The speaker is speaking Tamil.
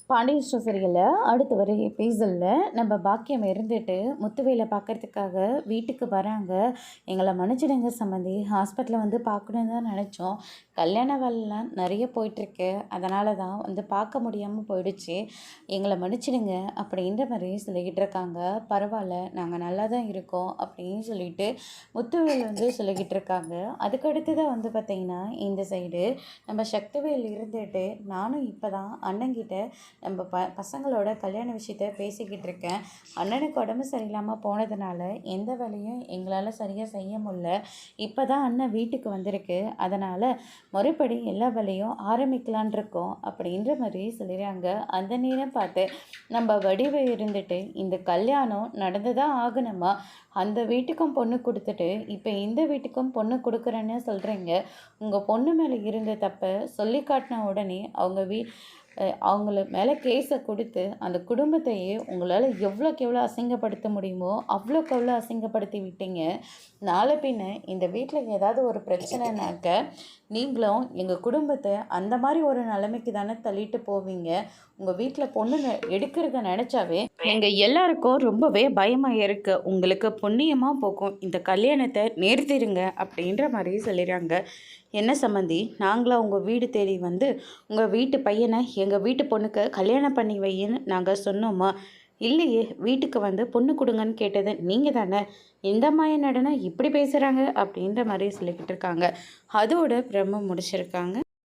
பாண்டியன் ஸ்டோர் சீரியலில் அடுத்து வர எபிசோடில் நம்ம பாக்கியம் இருந்துட்டு முத்துவேலை பார்க்கறதுக்காக வீட்டுக்கு வராங்க. எங்களை மன்னிச்சிடுங்க சம்மந்தி, ஹாஸ்பிட்டலில் வந்து பார்க்கணுன்னு தான் நினச்சோம். கல்யாண வேலைலாம் நிறைய போயிட்டுருக்கு, அதனால தான் வந்து பார்க்க முடியாமல் போயிடுச்சு. எங்களை மன்னிச்சிடுங்க அப்படின்ற மாதிரி சொல்லிக்கிட்டு இருக்காங்க. பரவாயில்ல, நாங்கள் நல்லா தான் இருக்கோம் அப்படின்னு சொல்லிட்டு முத்துவேல் வந்து சொல்லிக்கிட்டு இருக்காங்க. அதுக்கடுத்து தான் வந்து பார்த்திங்கன்னா இந்த சைடு நம்ம சக்திவேல் இருந்துட்டு, நானும் இப்போ தான் அண்ணங்கிட்ட நம்ம பசங்களோட கல்யாண விஷயத்த பேசிக்கிட்டு இருக்கேன். அண்ணனுக்கு உடம்பு சரியில்லாமல் போனதுனால எந்த வேலையும் எங்களால் சரியாக செய்ய முடியல. இப்போ தான் அண்ணன் வீட்டுக்கு வந்திருக்கு, அதனால் முறைப்படி எல்லா வேலையும் ஆரம்பிக்கலான் இருக்கோம் அப்படின்ற மாதிரி சொல்லிடுறாங்க. அந்த நேரம் பார்த்து நம்ம வடிவை இருந்துட்டு, இந்த கல்யாணம் நடந்து தான் ஆகணுமா? அந்த வீட்டுக்கும் பொண்ணு கொடுத்துட்டு இப்போ இந்த வீட்டுக்கும் பொண்ணு கொடுக்குறேன்னு சொல்கிறீங்க. உங்கள் பொண்ணு மேலே இருந்த தப்பை சொல்லி காட்டின உடனே அவங்கள மேலே கேஸை கொடுத்து அந்த குடும்பத்தையே உங்களால் எவ்வளோக்கு எவ்வளோ அசிங்கப்படுத்த முடியுமோ அவ்வளோக்கு எவ்வளோ அசிங்கப்படுத்தி விட்டீங்க. நாளை பின்ன இந்த வீட்டில் ஏதாவது ஒரு பிரச்சனைனாக்க நீங்களும் எங்கள் குடும்பத்தை அந்த மாதிரி ஒரு நிலைமைக்கு தானே தள்ளிட்டு போவீங்க. உங்கள் வீட்டில் பொண்ணு எடுக்கிறத நினச்சாவே எங்கள் எல்லாருக்கும் ரொம்பவே பயமாக இருக்குது. உங்களுக்கு புண்ணியமாக போகும், இந்த கல்யாணத்தை நிறுத்திடுங்க அப்படின்ற மாதிரி சொல்லிடுறாங்க. என்ன சம்மந்தி, நாங்களாம் உங்கள் வீடு தேடி வந்து உங்கள் வீட்டு பையனை எங்கள் வீட்டு பொண்ணுக்கு கல்யாணம் பண்ணி வையின்னு நாங்கள் சொன்னோமா? இல்லையே, வீட்டுக்கு வந்து பொண்ணு கொடுங்கன்னு கேட்டது நீங்கள் தானே. இந்த மாய நடனம் இப்படி பேசுகிறாங்க அப்படின்ற மாதிரி சொல்லிக்கிட்டு இருக்காங்க. அதோட பிரம்ம முடிச்சிருக்காங்க.